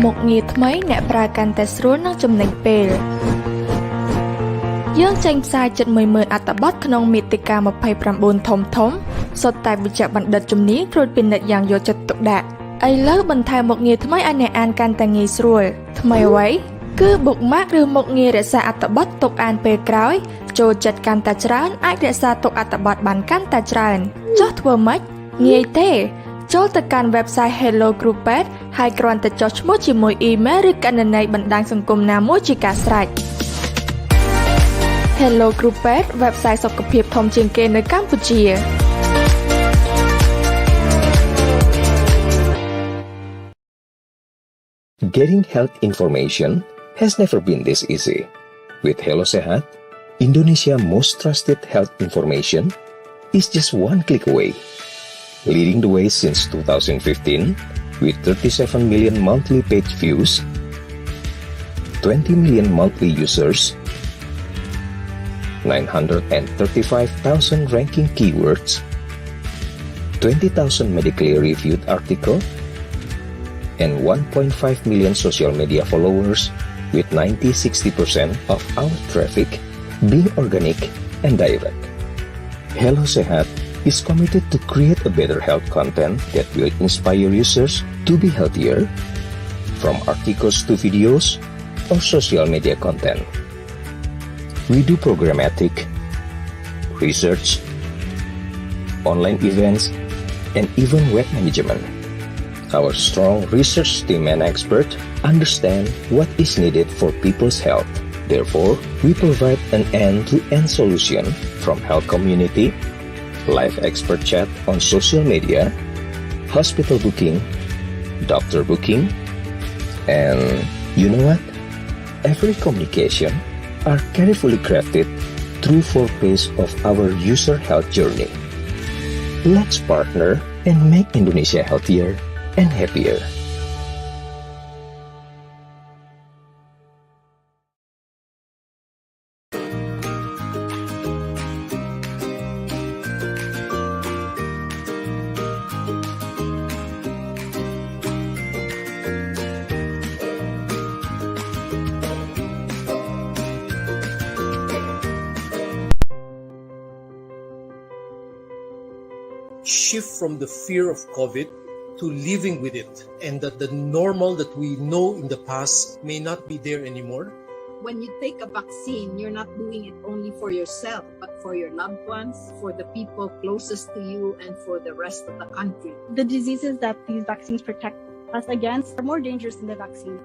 មុខងារថ្មីអ្នកប្រើកាន់តែស្រួលនិងចំណេញពេលយើងចេញផ្សាយជិត 10000 អត្ថបទក្នុងមាតិកា 29 ធំសុទ្ធតែវិជ្ជបណ្ឌិតជំនាញត្រួតពិនិត្យយ៉ាងយកចិត្តទុកដាក់ឥឡូវបន្ថែមមុខងារថ្មីឲ្យអ្នកអានកាន់តែងាយស្រួលថ្មីអ្វីគឺ bookmark ឬមុខងាររក្សាអត្ថបទទុកអានពេលក្រោយចូលចិត្តកាន់តែច្រើនអាចរក្សាទុកអត្ថបទបានកាន់តែច្រើនចុះធ្វើម៉េចងាយទេចូលទៅកាន់ website Hello Groupet ហើយគ្រាន់តែចុះឈ្មោះជាមួយ email ឬគណនីបណ្ដាញសង្គមណាមួយជាការស្រេច Hello Groupet website សុខភាពធំជាងគេនៅកម្ពុជា Getting health information has never been this easy. With Hello Sehat, Indonesia's most trusted health information is just one click away. Leading the way since 2015 with 37 million monthly page views, 20 million monthly users, 935,000 ranking keywords, 20,000 medically reviewed articles, and 1.5 million social media followers with 90-60% of our traffic being organic and direct. Hello Sehat is committed to create a better health content that will inspire users to be healthier, from articles to videos or social media content. We do programmatic, research, online events, and even web management. Our strong research team and experts understand what is needed for people's health. Therefore, we provide an end-to-end solution from health community, live expert chat on social media, hospital booking, doctor booking, and you know what? Every communication are carefully crafted through 4 phases of our user health journey. Let's partner and make Indonesia healthier and happier. Shift from the fear of COVID to living with it, and that the normal that we know in the past may not be there anymore. When you take a vaccine, you're not doing it only for yourself, but for your loved ones, for the people closest to you, and for the rest of the country. The diseases that these vaccines protect us against are more dangerous than the vaccine.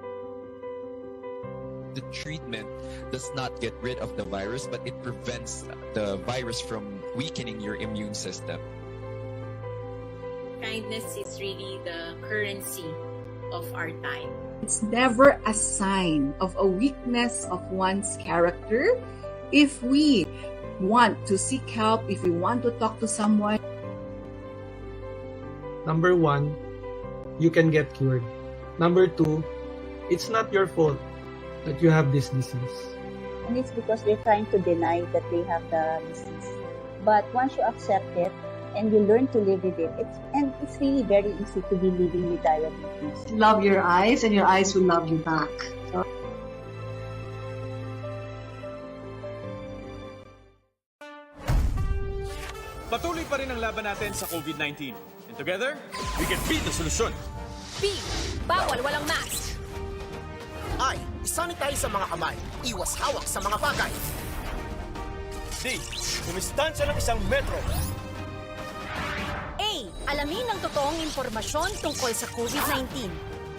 The treatment does not get rid of the virus, but it prevents the virus from weakening your immune system. Kindness is really the currency of our time. It's never a sign of a weakness of one's character. If we want to seek help, if we want to talk to someone. Number 1, you can get cured. Number 2, it's not your fault that you have this disease. And it's because they're trying to deny that they have the disease. But once you accept it, and you learn to live with it. It's really very easy to be living with diabetes. Love your eyes and your eyes will love you back. Patuloy pa rin ang laban natin sa COVID-19. And together, we can beat the solution. B. Bawal walang mask. I. Isanitize sa mga kamay. Iwas hawak sa mga bagay. D. Dumistansya ng 1 metro. Alamin ang totoong impormasyon tungkol sa COVID-19.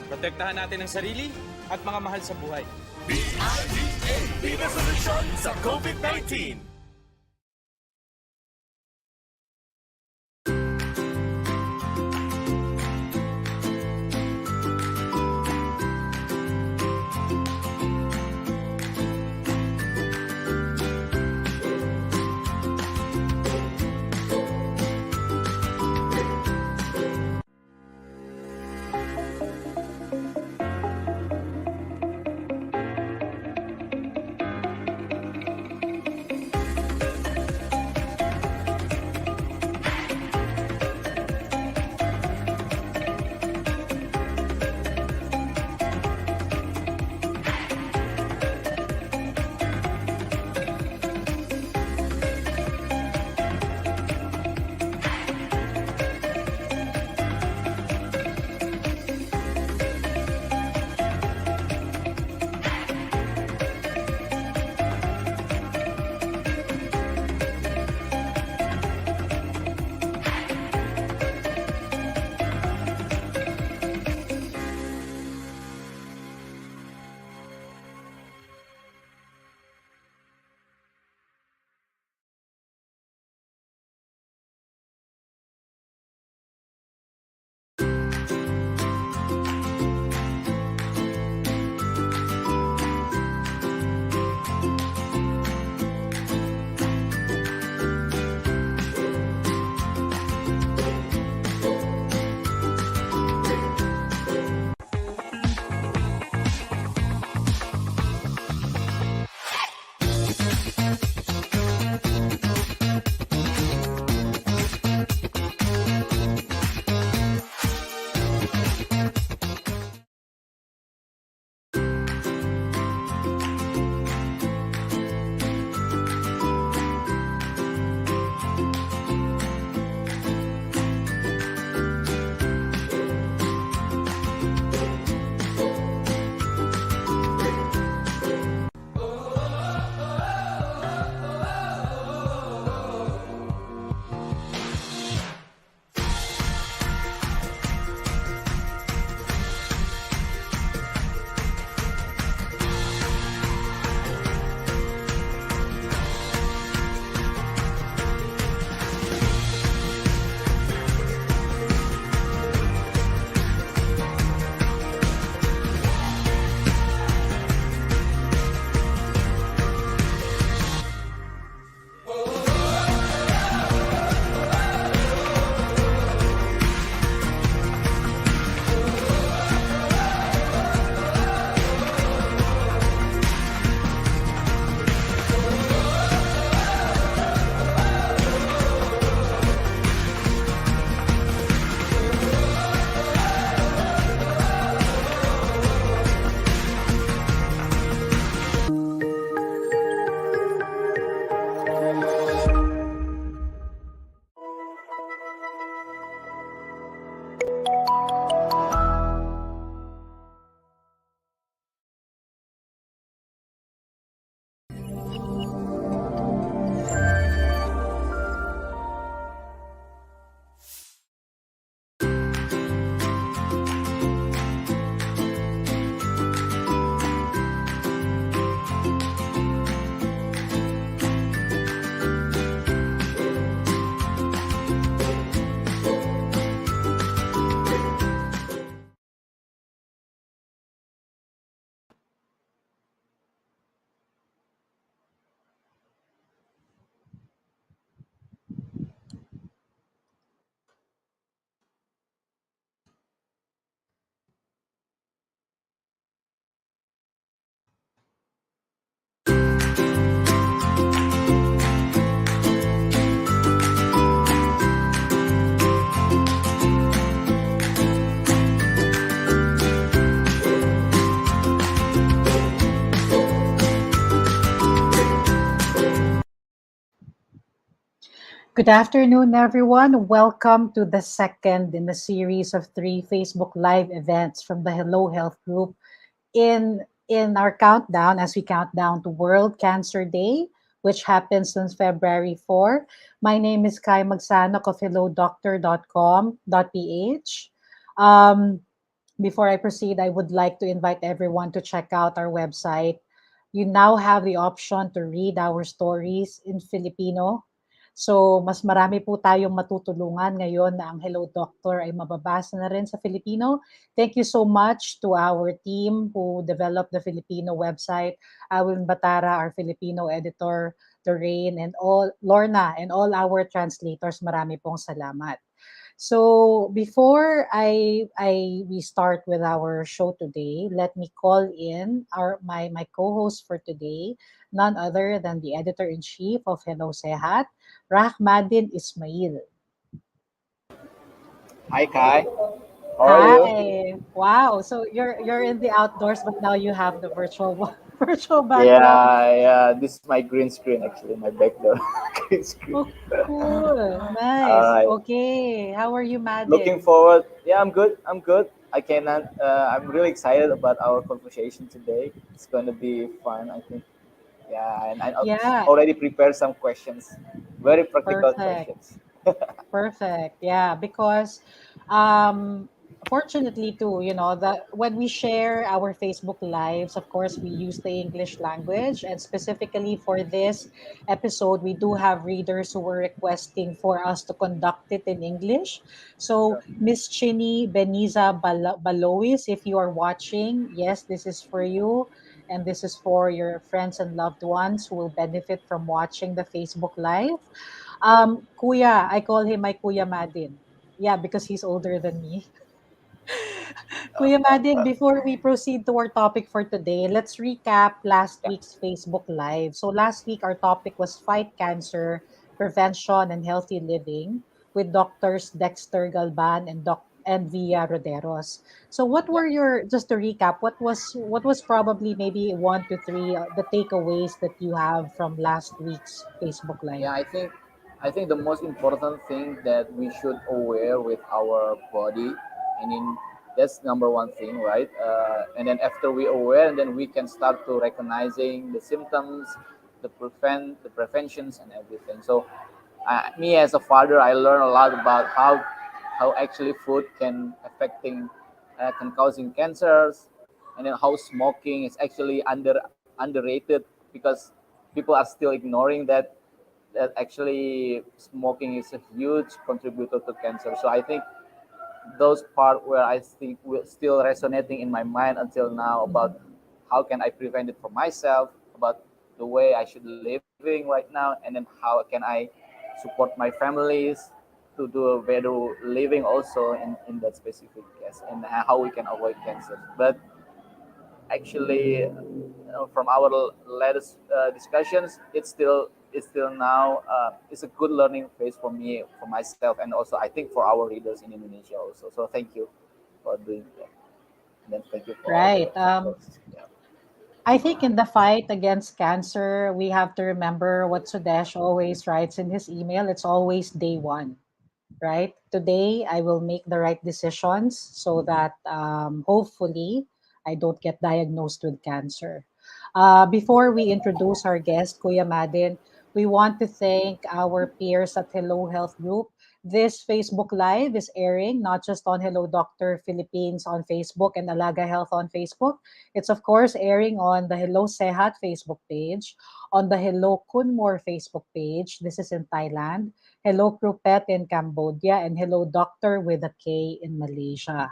Protektahan natin ang sarili at mga mahal sa buhay. BIDA, be the solution sa COVID-19! Good afternoon, everyone. Welcome to the second in the series of 3 Facebook Live events from the Hello Health group in our countdown as we count down to World Cancer Day, which happens on February 4. My name is Kai Magsanok of hellodoctor.com.ph. Um, Before I proceed, I would like to invite everyone to check out our website. You now have the option to read our stories in Filipino. So, mas marami po tayong matutulungan ngayon na ang Hello Doctor ay mababasa na rin sa Filipino. Thank you so much to our team who developed the Filipino website. Awin Batara, our Filipino editor, Lorraine, and all Lorna, and all our translators. Marami pong salamat. So before we start with our show today, let me call in my co-host for today, none other than the editor-in-chief of Hello Sehat, Rahmadin Ismail. Hi Kai, how are you? Hi. Wow. So you're in the outdoors, but now you have the virtual background. Yeah, this is my green screen actually, my background green screen. Oh, cool. All Nice. right, Okay. How are you, looking Madin? forward. Yeah, I'm good. I'm good. I cannot. I'm really excited about our conversation today. It's going to be fun, I think. Yeah, and I Yeah. already prepared some questions, very practical Perfect. questions. Perfect. Yeah, because um fortunately too, that when we share our Facebook lives, of course, we use the English language, and specifically for this episode, we do have readers who were requesting for us to conduct it in English. So, Miss Chini Beniza Balois, if you are watching, yes, this is for you. And this is for your friends and loved ones who will benefit from watching the Facebook Live. Kuya, I call him my Kuya Madin. Yeah, because he's older than me. Kuya Madin, before we proceed to our topic for today, let's recap last week's Facebook Live. So last week, our topic was Fight Cancer, Prevention, and Healthy Living with Doctors Dexter Galban and Via Roderos. So what were just to recap, what was probably maybe 1 to 3 the takeaways that you have from last week's Facebook Live? Yeah, I think the most important thing that we should aware with our body. I mean, that's number one thing, right? And then after we aware, and then we can start to recognizing the symptoms, the preventions, and everything. So, me as a father, I learn a lot about how actually food can causing cancers, and then how smoking is actually underrated because people are still ignoring that actually smoking is a huge contributor to cancer. So I think those part where I think will still resonating in my mind until now about how can I prevent it for myself, about the way I should living right now, and then how can I support my families to do a better living also in that specific case, and how we can avoid cancer. But actually, from our latest discussions, it's still now it's a good learning phase for me, for myself, and also I think for our readers in Indonesia also. So thank you for doing that, and then thank you for all Right. the thoughts. Yeah. I think in the fight against cancer, we have to remember what Sudesh always writes in his email. It's always day one, right? Today, I will make the right decisions so that hopefully I don't get diagnosed with cancer. Before we introduce our guest, Kuya Madin, we want to thank our peers at Hello Health Group. This Facebook Live is airing not just on Hello Doctor Philippines on Facebook and Alaga Health on Facebook. It's, of course, airing on the Hello Sehat Facebook page, on the Hello Kunmor Facebook page. This is in Thailand. Hello Krupet in Cambodia, and Hello Doctor with a K in Malaysia.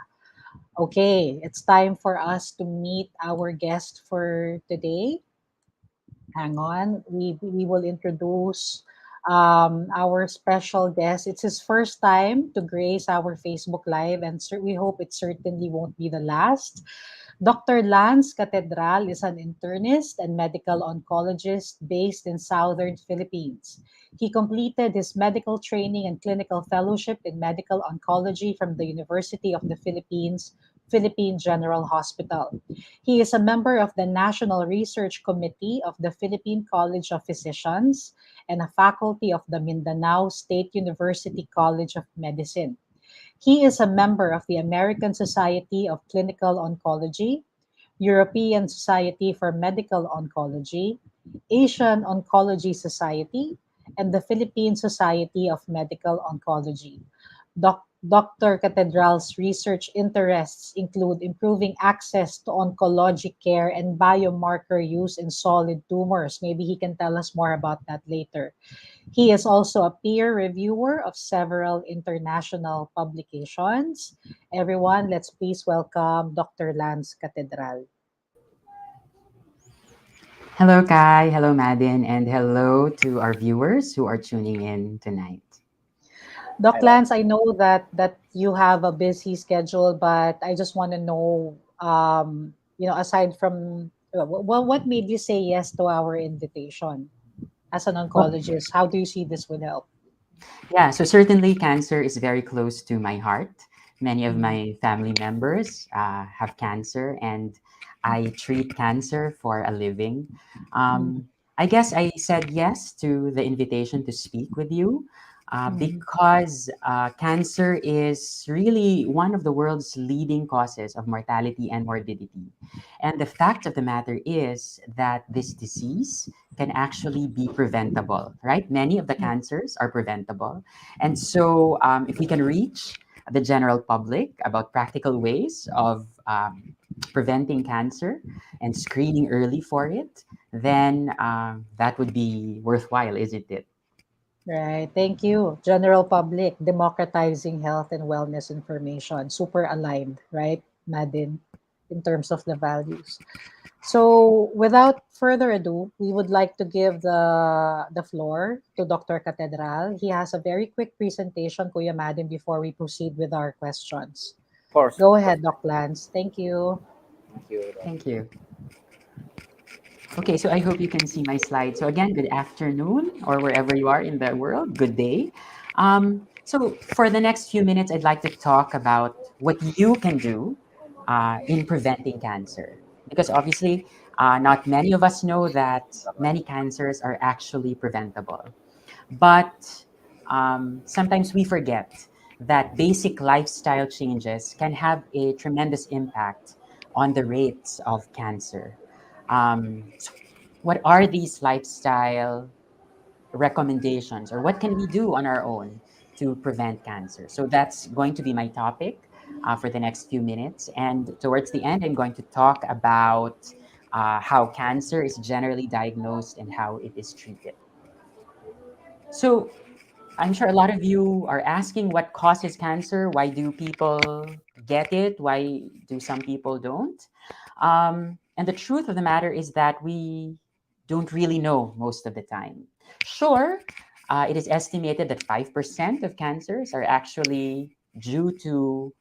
Okay, it's time for us to meet our guest for today. Hang on, we will introduce our special guest. It's his first time to grace our Facebook Live, and we hope it certainly won't be the last. Dr. Lance Catedral is an internist and medical oncologist based in southern Philippines. He completed his medical training and clinical fellowship in medical oncology from the University of the Philippines Philippine General Hospital. He is a member of the National Research Committee of the Philippine College of Physicians and a faculty of the Mindanao State University College of Medicine. He is a member of the American Society of Clinical Oncology, European Society for Medical Oncology, Asian Oncology Society, and the Philippine Society of Medical Oncology. Dr. Catedral's research interests include improving access to oncologic care and biomarker use in solid tumors. Maybe he can tell us more about that later. He is also a peer reviewer of several international publications. Everyone, let's please welcome Dr. Lance Catedral. Hello, Kai. Hello, Madin. And hello to our viewers who are tuning in tonight. Doc Lance, I know that you have a busy schedule, but I just want to know, aside from, what made you say yes to our invitation as an oncologist? How do you see this would help? Yeah, so certainly cancer is very close to my heart. Many of my family members have cancer, and I treat cancer for a living. I guess I said yes to the invitation to speak with you because cancer is really one of the world's leading causes of mortality and morbidity. And the fact of the matter is that this disease can actually be preventable, right? Many of the cancers are preventable. And so if we can reach the general public about practical ways of preventing cancer and screening early for it, then that would be worthwhile, isn't it? Right. Thank you. General public, democratizing health and wellness information. Super aligned, right, Madin, in terms of the values. So without further ado, we would like to give the floor to Dr. Catedral. He has a very quick presentation, Kuya Madin, before we proceed with our questions. Of course. Go ahead, Doc Lance. Thank you. Thank you. Thank you. Okay, so I hope you can see my slide. So again, good afternoon, or wherever you are in the world, good day. So for the next few minutes, I'd like to talk about what you can do in preventing cancer. Because obviously, not many of us know that many cancers are actually preventable. But sometimes we forget that basic lifestyle changes can have a tremendous impact on the rates of cancer. So what are these lifestyle recommendations, or what can we do on our own to prevent cancer? So that's going to be my topic for the next few minutes. And towards the end, I'm going to talk about how cancer is generally diagnosed and how it is treated. So I'm sure a lot of you are asking what causes cancer. Why do people get it? Why do some people don't? And the truth of the matter is that we don't really know most of the time. Sure, it is estimated that 5% of cancers are actually due to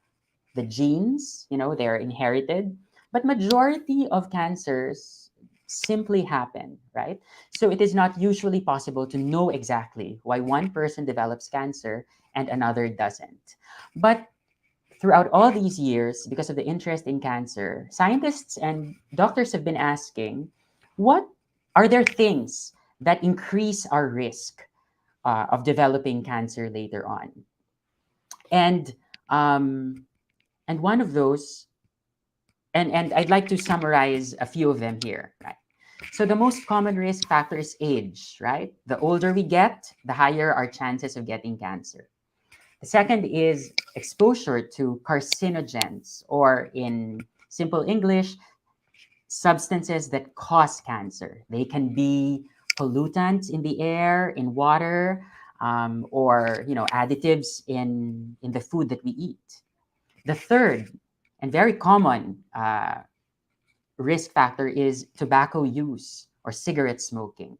the genes, they're inherited, but majority of cancers simply happen, right? So it is not usually possible to know exactly why one person develops cancer and another doesn't. But throughout all these years, because of the interest in cancer, scientists and doctors have been asking, what are there things that increase our risk of developing cancer later on? And one of those, and I'd like to summarize a few of them here, right? So the most common risk factor is age, right? The older we get, the higher our chances of getting cancer. The second is exposure to carcinogens, or in simple English, substances that cause cancer. They can be pollutants in the air, in water, or additives in the food that we eat. The third and very common risk factor is tobacco use or cigarette smoking.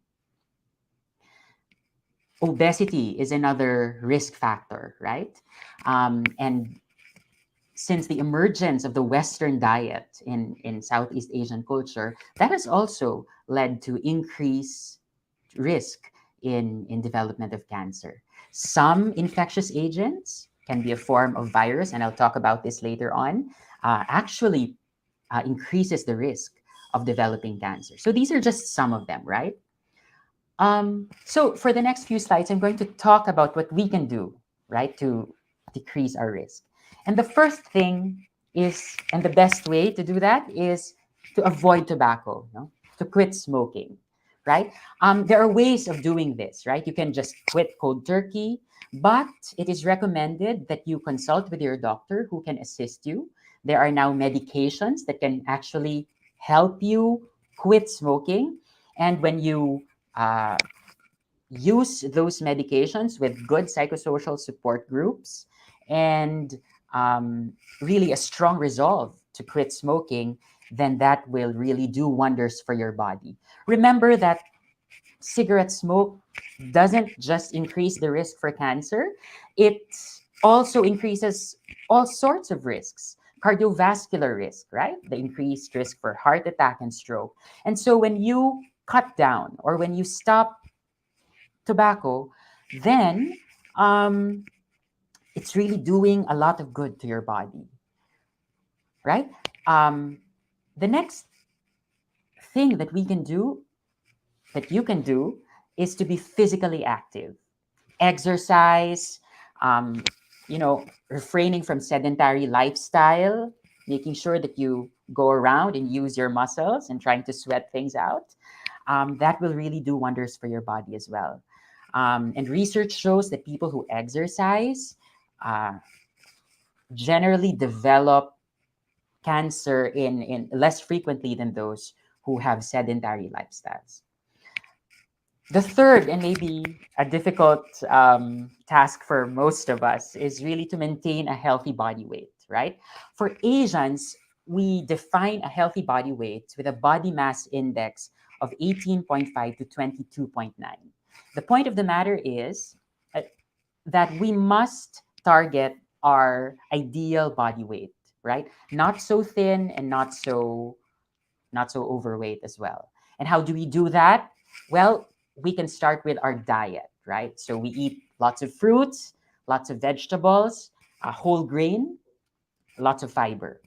Obesity is another risk factor, right? And since the emergence of the Western diet in Southeast Asian culture, that has also led to increased risk in development of cancer. Some infectious agents can be a form of virus, and I'll talk about this later on, actually increases the risk of developing cancer. So these are just some of them, right? So for the next few slides, I'm going to talk about what we can do, right, to decrease our risk. And the first thing is, and the best way to do that is to avoid tobacco, to quit smoking, right? There are ways of doing this, right? You can just quit cold turkey, but it is recommended that you consult with your doctor who can assist you. There are now medications that can actually help you quit smoking. And when you use those medications with good psychosocial support groups and really a strong resolve to quit smoking, then that will really do wonders for your body. Remember that cigarette smoke doesn't just increase the risk for cancer, it also increases all sorts of risks. Cardiovascular risk, right? The increased risk for heart attack and stroke. And so when you cut down or when you stop tobacco, then it's really doing a lot of good to your body, right? The next thing that we can do, that you can do, is to be physically active. Exercise, refraining from sedentary lifestyle, making sure that you go around and use your muscles and trying to sweat things out. That will really do wonders for your body as well. And research shows that people who exercise generally develop cancer in less frequently than those who have sedentary lifestyles. The third, and maybe a difficult task for most of us, is really to maintain a healthy body weight, right? For Asians, we define a healthy body weight with a body mass index of 18.5 to 22.9. The point of the matter is that we must target our ideal body weight, right? Not so thin and not so overweight as well. And how do we do that? Well, we can start with our diet, right? So we eat lots of fruits, lots of vegetables, whole grain, lots of fiber.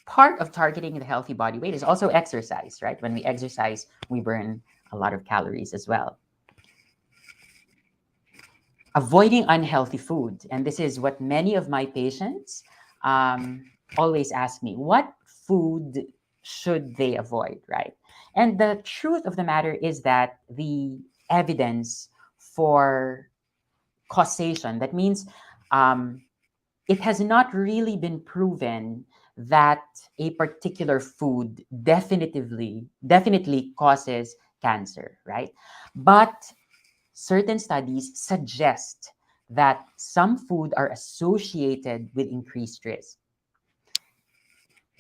Part of targeting the healthy body weight is also exercise, right? When we exercise, we burn a lot of calories as well. Avoiding unhealthy food. And this is what many of my patients always ask me, what food should they avoid, right? And the truth of the matter is that the evidence for causation, that means it has not really been proven that a particular food definitely causes cancer, right? But certain studies suggest that some food are associated with increased risk.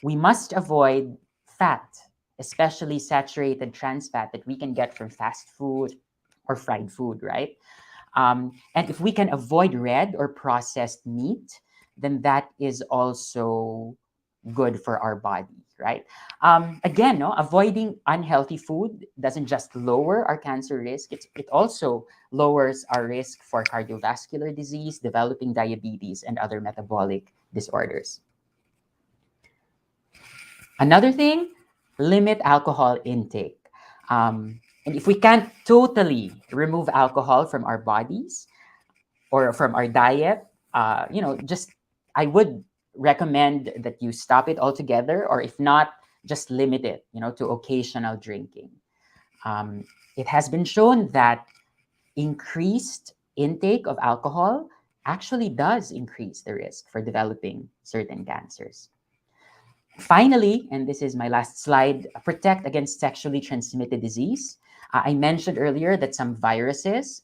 We must avoid fat, especially saturated trans fat that we can get from fast food or fried food, right? And if we can avoid red or processed meat, then that is also good for our body, right? Again, avoiding unhealthy food doesn't just lower our cancer risk, it also lowers our risk for cardiovascular disease, developing diabetes, and other metabolic disorders. Another thing, limit alcohol intake. And if we can't totally remove alcohol from our bodies or from our diet, I would recommend that you stop it altogether, or if not, just limit it, to occasional drinking. It has been shown that increased intake of alcohol actually does increase the risk for developing certain cancers. Finally, and this is my last slide, protect against sexually transmitted disease. I mentioned earlier that some viruses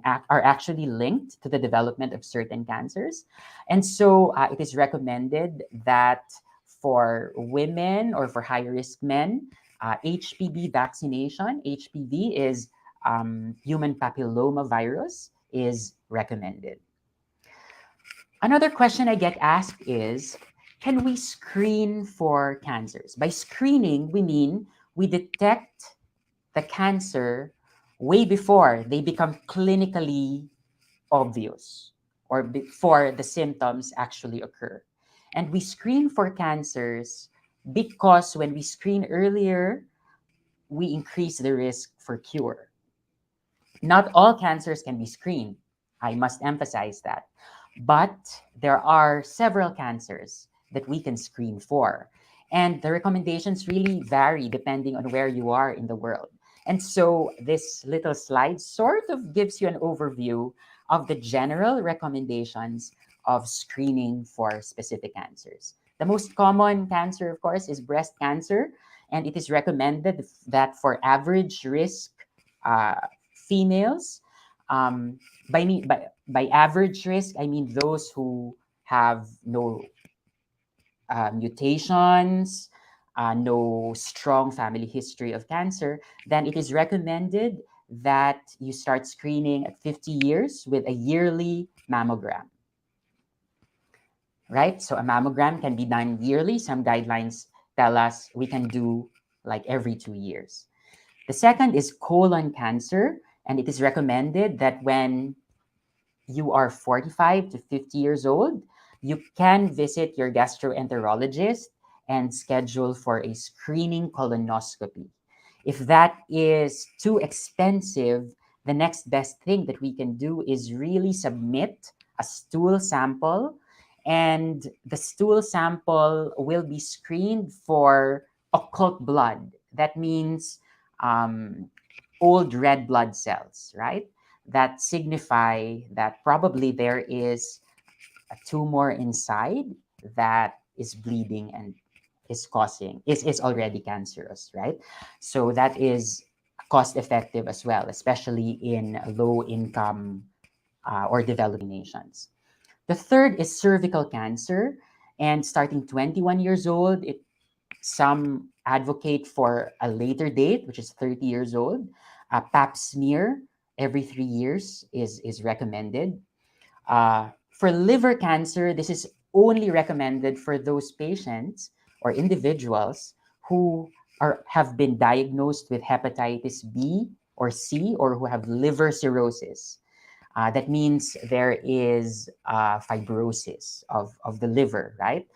are actually linked to the development of certain cancers. And so it is recommended that for women or for high-risk men, HPV vaccination, HPV is human papilloma virus, is recommended. Another question I get asked is, can we screen for cancers? By screening, we mean we detect the cancer way before they become clinically obvious or before the symptoms actually occur. And we screen for cancers because when we screen earlier, we increase the risk for cure. Not all cancers can be screened. I must emphasize that. But there are several cancers that we can screen for. And the recommendations really vary depending on where you are in the world. And so this little slide sort of gives you an overview of the general recommendations of screening for specific cancers. The most common cancer, of course, is breast cancer. And it is recommended that for average risk females, by average risk, I mean those who have no mutations, no strong family history of cancer, then it is recommended that you start screening at 50 years with a yearly mammogram. Right? So a mammogram can be done yearly. Some guidelines tell us we can do like every 2 years. The second is colon cancer, and it is recommended that when you are 45 to 50 years old, you can visit your gastroenterologist and schedule for a screening colonoscopy. If that is too expensive, the next best thing that we can do is really submit a stool sample, and the stool sample will be screened for occult blood. That means old red blood cells, right? That signify that probably there is a tumor inside that is bleeding and is already cancerous, right? So that is cost effective as well, especially in low income or developing nations. The third is cervical cancer, and starting 21 years old, some advocate for a later date, which is 30 years old. Pap smear every 3 years is recommended. For liver cancer, this is only recommended for those patients or individuals who have been diagnosed with hepatitis B or C, or who have liver cirrhosis. That means there is fibrosis of the liver, right?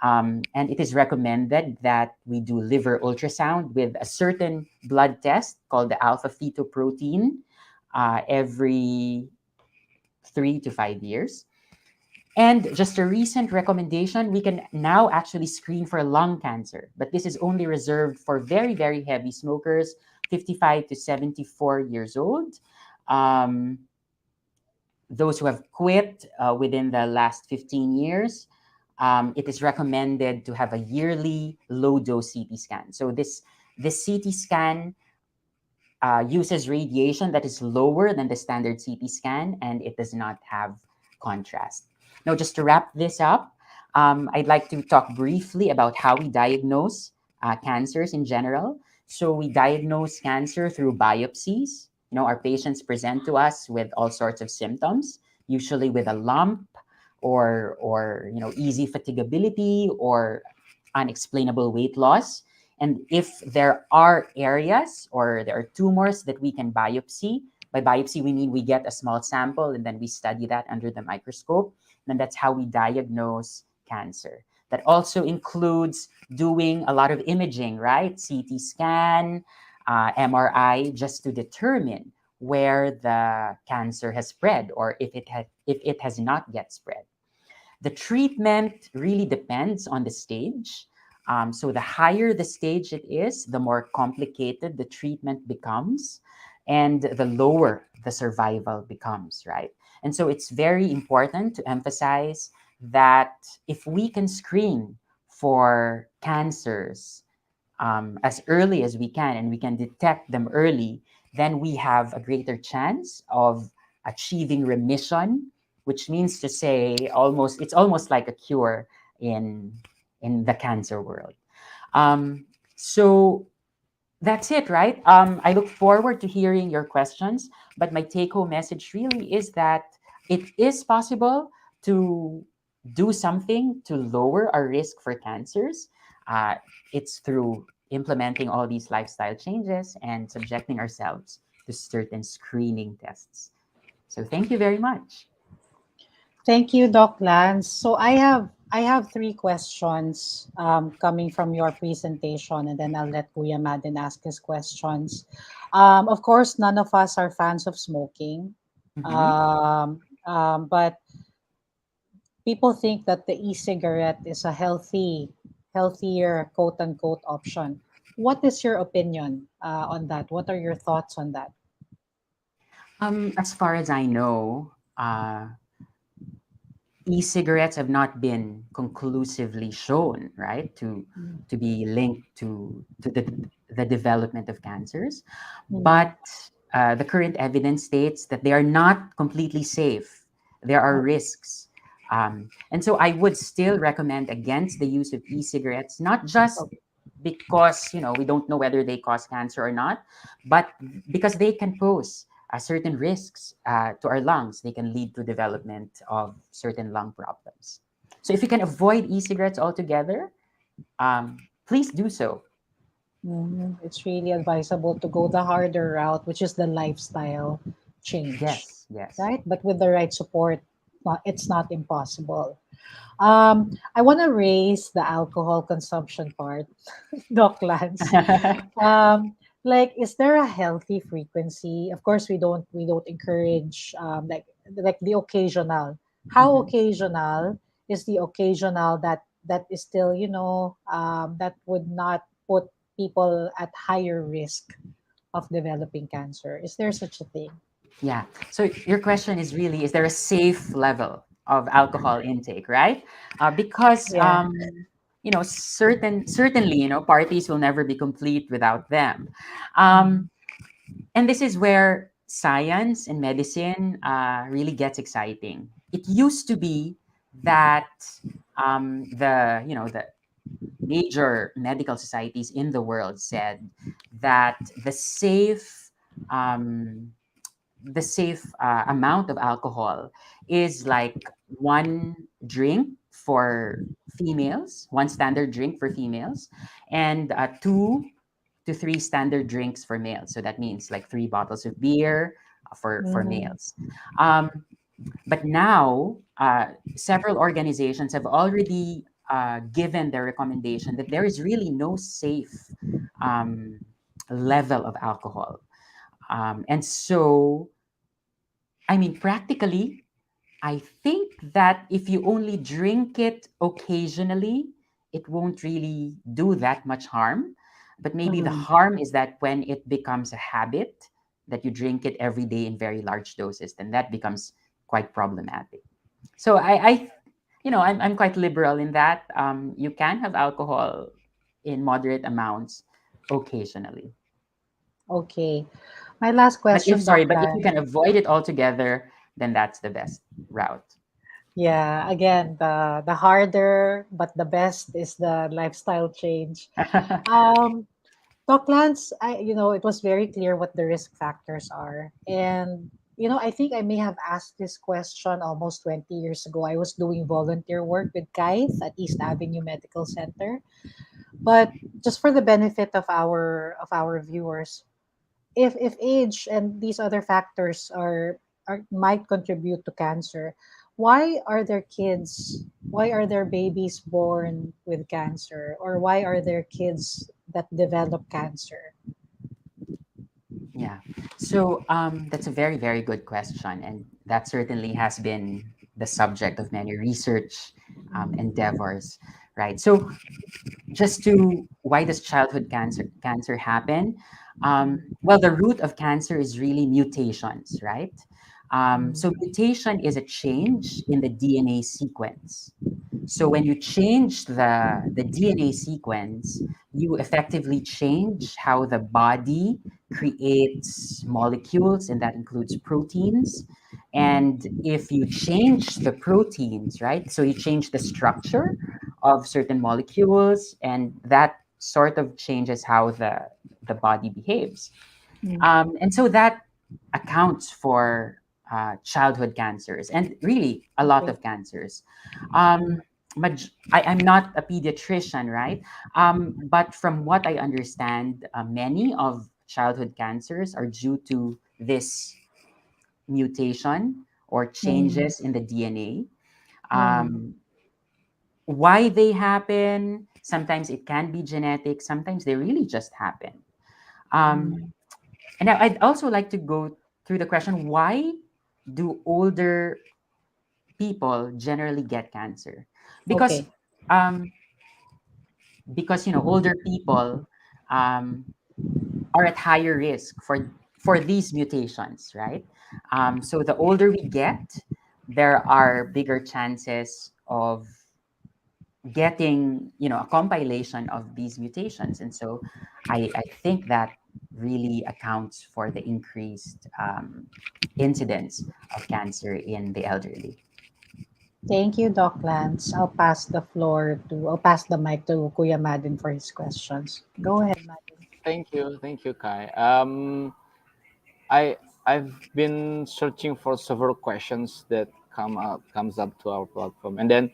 And it is recommended that we do liver ultrasound with a certain blood test called the alpha-fetoprotein every 3 to 5 years. And just a recent recommendation, we can now actually screen for lung cancer, but this is only reserved for very, very heavy smokers, 55 to 74 years old. Those who have quit within the last 15 years, it is recommended to have a yearly low-dose CT scan. So this CT scan uses radiation that is lower than the standard CT scan, and it does not have contrast. Now, just to wrap this up, I'd like to talk briefly about how we diagnose cancers in general. So we diagnose cancer through biopsies. You know, our patients present to us with all sorts of symptoms, usually with a lump or easy fatigability or unexplainable weight loss. And if there are areas or there are tumors that we can biopsy, by biopsy we mean we get a small sample and then we study that under the microscope, and that's how we diagnose cancer. That also includes doing a lot of imaging, right? CT scan, MRI, just to determine where the cancer has spread or if it has not yet spread. The treatment really depends on the stage. So the higher the stage it is, the more complicated the treatment becomes, and the lower the survival becomes, right? And so it's very important to emphasize that if we can screen for cancers as early as we can, and we can detect them early, then we have a greater chance of achieving remission, which means to say it's almost like a cure in the cancer world. So that's it, right? I look forward to hearing your questions, but my take-home message really is that it is possible to do something to lower our risk for cancers. It's through implementing all these lifestyle changes and subjecting ourselves to certain screening tests. So thank you very much. Thank you, Doc Lance. So I have I have three questions coming from your presentation, and then I'll let Kuya Madden ask his questions. Of course, none of us are fans of smoking, but people think that the e-cigarette is a healthier, quote unquote, option. What is your opinion on that? What are your thoughts on that? As far as I know, e-cigarettes have not been conclusively shown, right, to be linked to the development of cancers. But the current evidence states that they are not completely safe. There are risks. And so I would still recommend against the use of e-cigarettes, not just because we don't know whether they cause cancer or not, but because they can pose certain risks to our lungs. They can lead to development of certain lung problems. So if you can avoid e-cigarettes altogether, please do so. It's really advisable to go the harder route, which is the lifestyle change. Yes. Right? But with the right support, it's not impossible. I want to raise the alcohol consumption part, Doc Lance. Like, is there a healthy frequency? Of course, we don't encourage like the occasional. How occasional is the occasional that is still that would not put people at higher risk of developing cancer? Is there such a thing? Yeah. So your question is really, is there a safe level of alcohol intake, right? Because Yeah. certainly, parties will never be complete without them. And this is where science and medicine really gets exciting. It used to be that the major medical societies in the world said that the safe amount of alcohol is like one drink for females, one standard drink for females, and 2 to 3 standard drinks for males. So that means like 3 bottles of beer for males. But now, several organizations have already given their recommendation that there is really no safe level of alcohol. And so, I mean, practically, I think that if you only drink it occasionally, it won't really do that much harm. But maybe the harm is that when it becomes a habit, that you drink it every day in very large doses, then that becomes quite problematic. So I'm quite liberal in that. You can have alcohol in moderate amounts occasionally. Okay. My last But question, if Doc you Lance. can avoid it altogether, then that's the best route. Yeah, again, the harder but the best is the lifestyle change. Doc Lance, it was very clear what the risk factors are. And, I think I may have asked this question almost 20 years ago. I was doing volunteer work with Kaith at East Avenue Medical Center. But just for the benefit of our viewers, if age and these other factors might contribute to cancer, why are there babies born with cancer, or why are there kids that develop cancer? Yeah. So that's a very, very good question. And that certainly has been the subject of many research endeavors, right? So why does childhood cancer happen? Well, the root of cancer is really mutations, right? So mutation is a change in the DNA sequence. So when you change the DNA sequence, you effectively change how the body creates molecules, and that includes proteins. And if you change the proteins, right, so you change the structure of certain molecules, and that sort of changes how the body behaves. And so that accounts for childhood cancers and really a lot of cancers. I'm not a pediatrician, right? But from what I understand, many of childhood cancers are due to this mutation or changes in the DNA. why they happen. Sometimes it can be genetic. Sometimes they really just happen. And now I'd also like to go through the question: why do older people generally get cancer? Because Okay. older people are at higher risk for these mutations, right? So the older we get, there are bigger chances of getting a compilation of these mutations, and so I think that really accounts for the increased incidence of cancer in the elderly. Thank you, Doc Lance. I'll pass the mic to Kuya Madden for his questions. Go ahead, Madden. Thank you, Kai. I've been searching for several questions that comes up to our platform, and then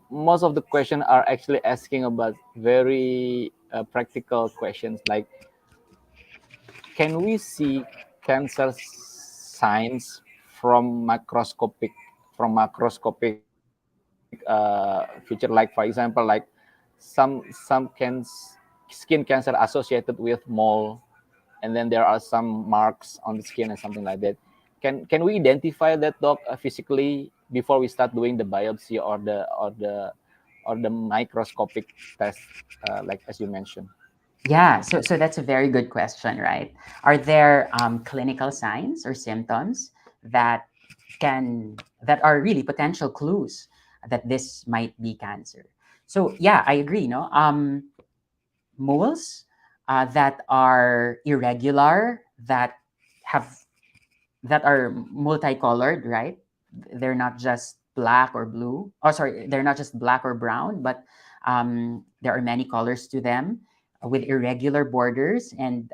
most of the questions are actually asking about very practical questions like, can we see cancer signs from feature, like for example, like skin cancer associated with mole, and then there are some marks on the skin and something like that. Can we identify that, doc, physically before we start doing the biopsy or the microscopic test, like as you mentioned? Yeah, so that's a very good question, right? Are there clinical signs or symptoms that are really potential clues that this might be cancer? So yeah, I agree. No, moles that are irregular, have that are multicolored, right? They're not just black or blue. Oh, sorry, they're not just black or brown, but there are many colors to them with irregular borders and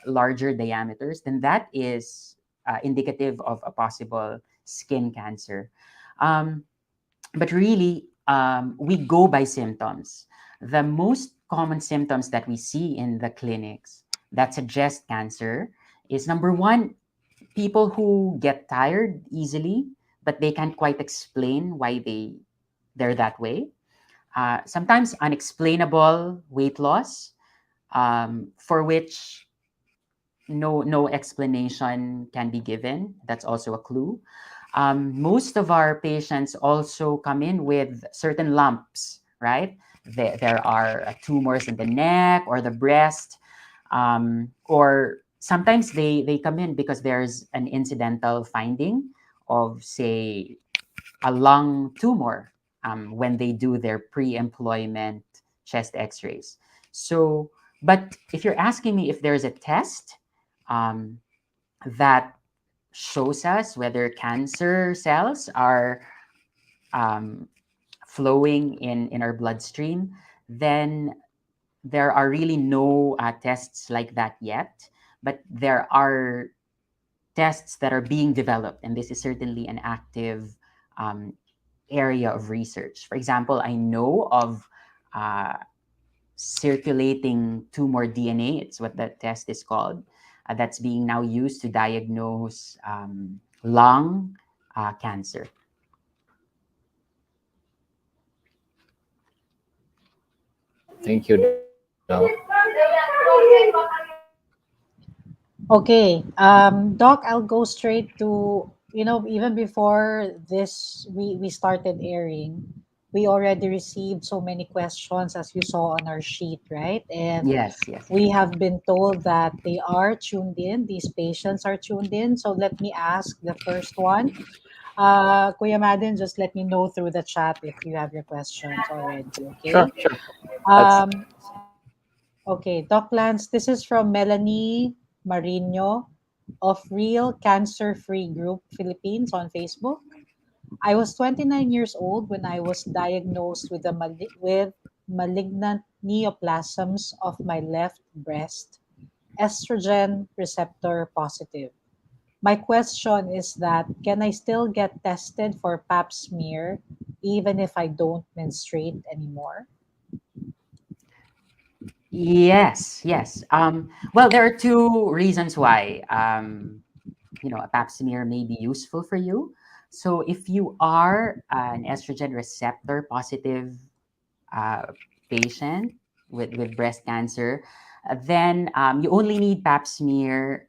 larger diameters. Then that is indicative of a possible skin cancer. But really, we go by symptoms. The most common symptoms that we see in the clinics that suggest cancer is, number one, people who get tired easily, but they can't quite explain why they're that way. Sometimes unexplainable weight loss, for which no explanation can be given. That's also a clue. Most of our patients also come in with certain lumps, right? There are tumors in the neck or the breast, or sometimes they come in because there's an incidental finding of, say, a lung tumor when they do their pre-employment chest x-rays. So, but if you're asking me if there's a test um, that shows us whether cancer cells are flowing in our bloodstream, then there are really no tests like that yet. But there are tests that are being developed, and this is certainly an active area of research. For example, I know of circulating tumor DNA, it's what that test is called, that's being now used to diagnose lung cancer. Thank you, doc. Okay, Doc, I'll go straight to, even before this, we started airing, we already received so many questions, as you saw on our sheet, right? And Yes. we have been told that they are tuned in, these patients are tuned in. So let me ask the first one. Kuya Madden, just let me know through the chat if you have your questions already, okay? Sure. Um, okay, Doc Lance, this is from Melanie Marino of Real Cancer Free Group Philippines on Facebook. I was 29 years old when I was diagnosed with with malignant neoplasms of my left breast, estrogen receptor positive. My question is that, can I still get tested for pap smear even if I don't menstruate anymore? Yes. Well, there are two reasons why a pap smear may be useful for you. So if you are an estrogen receptor positive patient with breast cancer, then you only need pap smear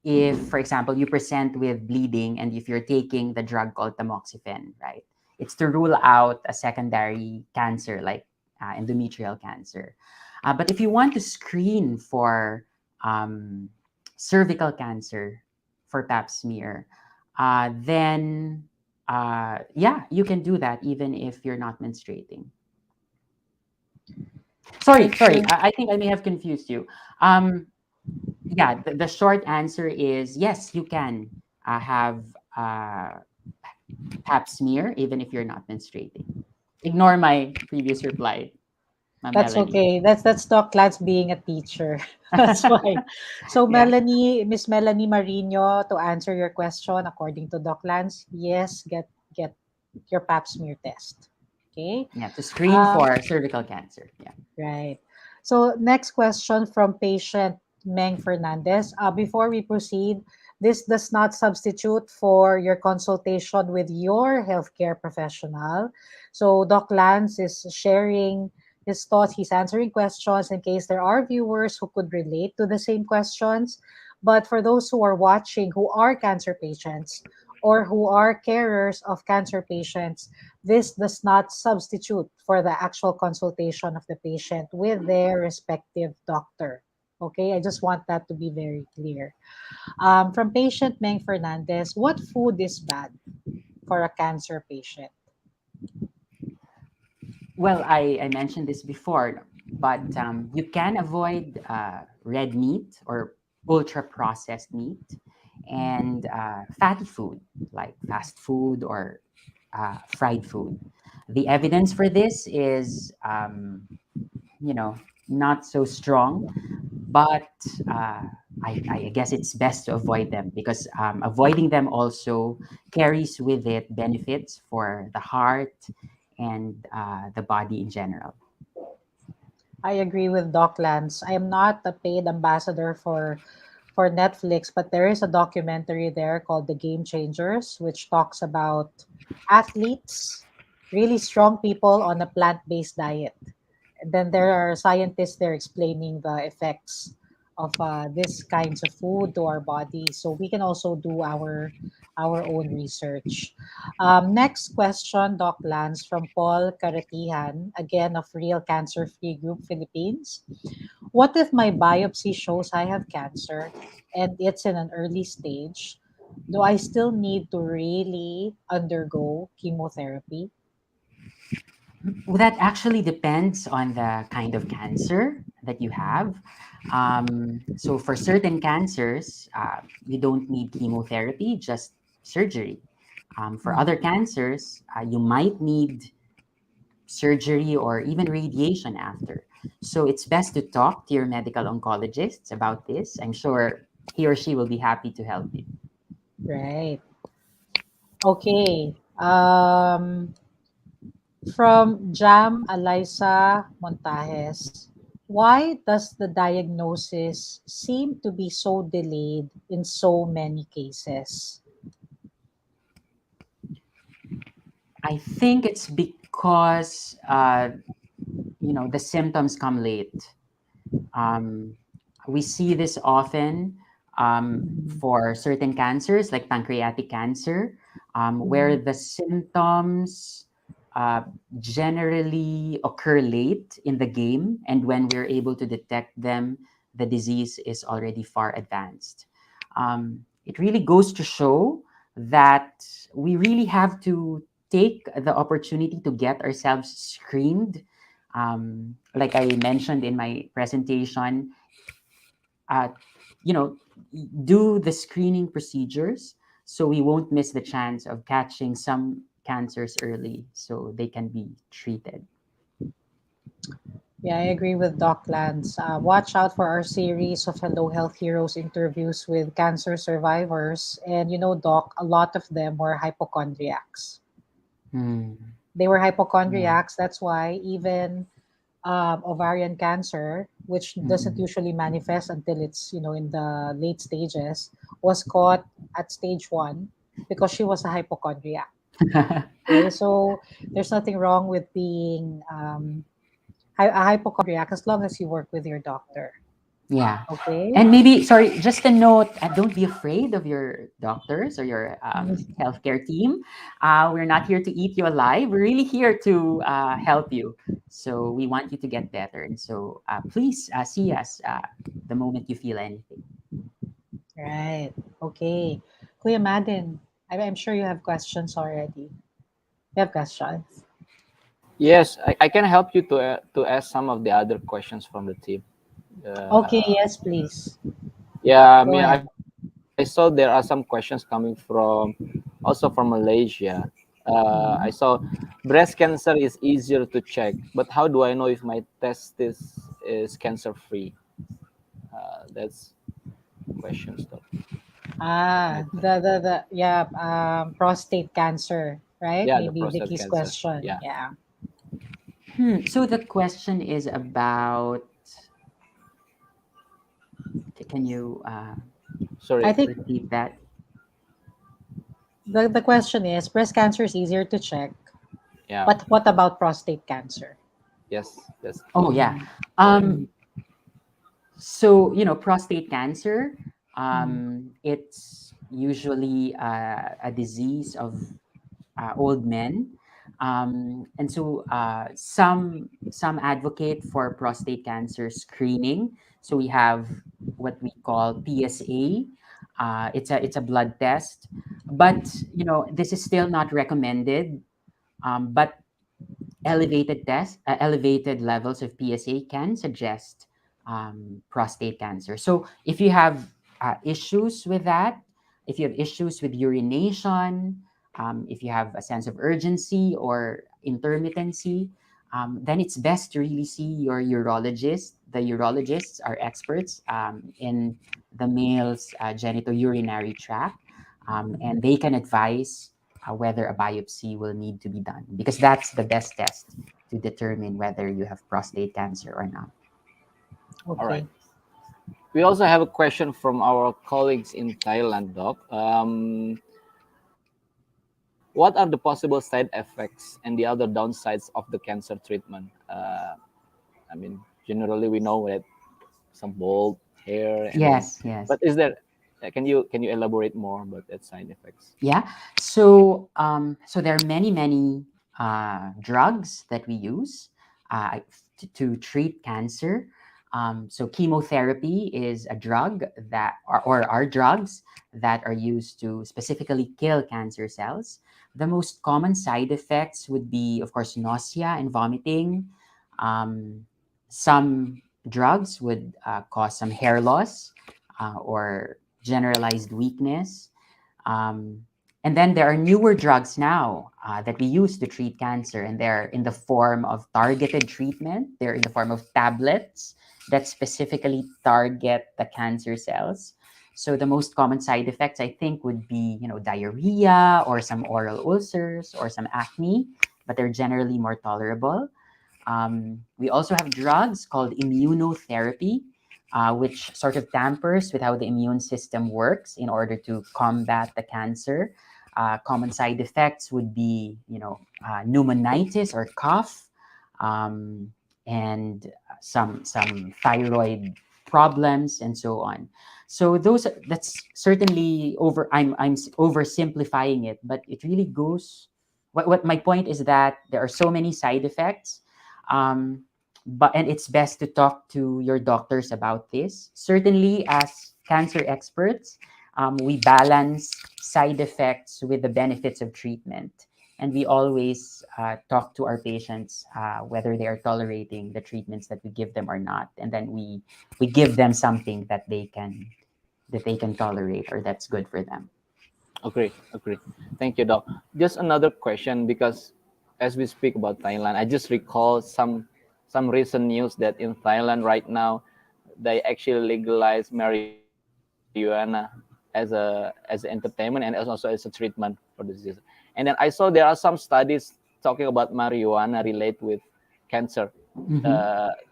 if, for example, you present with bleeding and if you're taking the drug called tamoxifen, right? It's to rule out a secondary cancer like endometrial cancer. But if you want to screen for cervical cancer for pap smear, then yeah, you can do that even if you're not menstruating. Sorry. I think I may have confused you. Yeah, the short answer is yes, you can have pap smear even if you're not menstruating. Ignore my previous reply, That's Melanie. okay. That's Doc Lance being a teacher. That's why. So Yeah. Miss Melanie Marino, to answer your question, according to Doc Lance, yes, get your pap smear test. Okay. Yeah, to screen for cervical cancer. Yeah. Right. So next question from patient Meng Fernandez. Before we proceed, this does not substitute for your consultation with your healthcare professional. So Doc Lance is sharing his thoughts. He's answering questions in case there are viewers who could relate to the same questions. But for those who are watching who are cancer patients or who are carers of cancer patients, this does not substitute for the actual consultation of the patient with their respective doctor. Okay, I just want that to be very clear. From patient Meng Fernandez, what food is bad for a cancer patient? Well, I mentioned this before, but you can avoid red meat or ultra processed meat and fatty food like fast food or fried food. The evidence for this is, not so strong, but I guess it's best to avoid them because avoiding them also carries with it benefits for the heart and the body in general. I agree with Doc Lance. I am not a paid ambassador for Netflix, but there is a documentary there called The Game Changers, which talks about athletes, really strong people on a plant-based diet. And then there are scientists there explaining the effects of these kinds of food to our body, so we can also do our own research. Next question, Doc Lance, from Paul Karatihan, again of Real Cancer Free Group Philippines. What if my biopsy shows I have cancer and it's in an early stage? Do I still need to really undergo chemotherapy? Well, that actually depends on the kind of cancer that you have. So, for certain cancers, you don't need chemotherapy, just surgery. For other cancers, you might need surgery or even radiation after. So, it's best to talk to your medical oncologist about this. I'm sure he or she will be happy to help you. Right. Okay. From Jam Eliza Montajes, why does the diagnosis seem to be so delayed in so many cases? I think it's because the symptoms come late. We see this often for certain cancers like pancreatic cancer, where the symptoms generally occur late in the game, and when we're able to detect them, the disease is already far advanced. It really goes to show that we really have to take the opportunity to get ourselves screened. Like I mentioned in my presentation, uh, you know, do the screening procedures so we won't miss the chance of catching some cancers early so they can be treated. Yeah, I agree with Doc Lance. Watch out for our series of Hello Health Heroes interviews with cancer survivors. And Doc, a lot of them were hypochondriacs. They were hypochondriacs. That's why even ovarian cancer, which doesn't usually manifest until it's in the late stages, was caught at stage 1 because she was a hypochondriac. Okay, so there's nothing wrong with being a hypochondriac as long as you work with your doctor. Yeah. Okay. And maybe, sorry, just a note, don't be afraid of your doctors or your healthcare team. We're not here to eat you alive. We're really here to help you. So we want you to get better. And so please see us the moment you feel anything. Right. Okay. Kuya Madden, I'm sure you have questions already. You have questions? Yes, I can help you to ask some of the other questions from the team. Okay, yes, please. Yeah, I Go mean, ahead. I saw there are some questions coming from also from Malaysia. I saw breast cancer is easier to check, but how do I know if my testis is cancer free? That's questions though. Prostate cancer, right? Yeah, the Maybe prostate Vicky's cancer. question. Yeah. Yeah. So the question is about. Can you sorry I think repeat that? the question is breast cancer is easier to check. Yeah. But what about prostate cancer? Yes. Yes. Oh yeah. So prostate cancer. It's usually a disease of old men. And so some advocate for prostate cancer screening. So we have what we call PSA. It's a blood test, but this is still not recommended. But elevated levels of PSA can suggest prostate cancer. So if you have issues with that, if you have issues with urination, if you have a sense of urgency or intermittency, then it's best to really see your urologist. The urologists are experts in the male's genitourinary tract, and they can advise whether a biopsy will need to be done, because that's the best test to determine whether you have prostate cancer or not. Okay. All right. We also have a question from our colleagues in Thailand, Doc. What are the possible side effects and the other downsides of the cancer treatment? I mean, generally we know that some bald hair. And yes. But is there? Can you elaborate more about that side effects? Yeah. So there are many drugs that we use to treat cancer. So chemotherapy is a drug that, or are drugs that are used to specifically kill cancer cells. The most common side effects would be, of course, nausea and vomiting. Some drugs would cause some hair loss or generalized weakness. And then there are newer drugs now that we use to treat cancer, and they're in the form of targeted treatment. They're in the form of tablets that specifically target the cancer cells. So the most common side effects, I think, would be diarrhea or some oral ulcers or some acne, but they're generally more tolerable. We also have drugs called immunotherapy, which sort of tampers with how the immune system works in order to combat the cancer. Common side effects would be, pneumonitis or cough, and some thyroid problems and so on. So that's certainly I'm oversimplifying it, but it really goes. What my point is that there are so many side effects. And it's best to talk to your doctors about this. Certainly, as cancer experts, we balance side effects with the benefits of treatment, and we always talk to our patients whether they are tolerating the treatments that we give them or not, and then we give them something that they can tolerate or that's good for them. Agree. Thank you, Doc. Just another question, because as we speak about Thailand, I just recall some recent news that in Thailand right now, they actually legalize marijuana as entertainment and also as a treatment for the disease. And then I saw there are some studies talking about marijuana related with cancer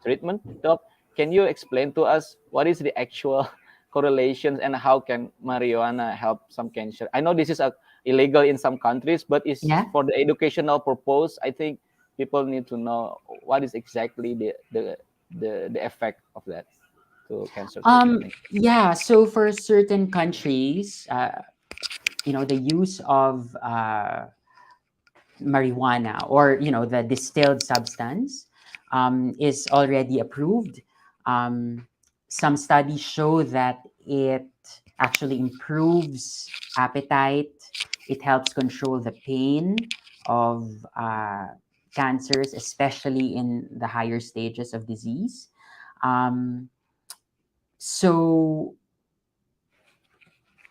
treatment. Doc, can you explain to us what is the actual correlations and how can marijuana help some cancer? I know this is a illegal in some countries, but it's Yeah. for the educational purpose. I think people need to know what is exactly the effect of that to cancer treatment. Yeah, so for certain countries, the use of marijuana, or the distilled substance, is already approved. Some studies show that it actually improves appetite. It helps control the pain of cancers, especially in the higher stages of disease. So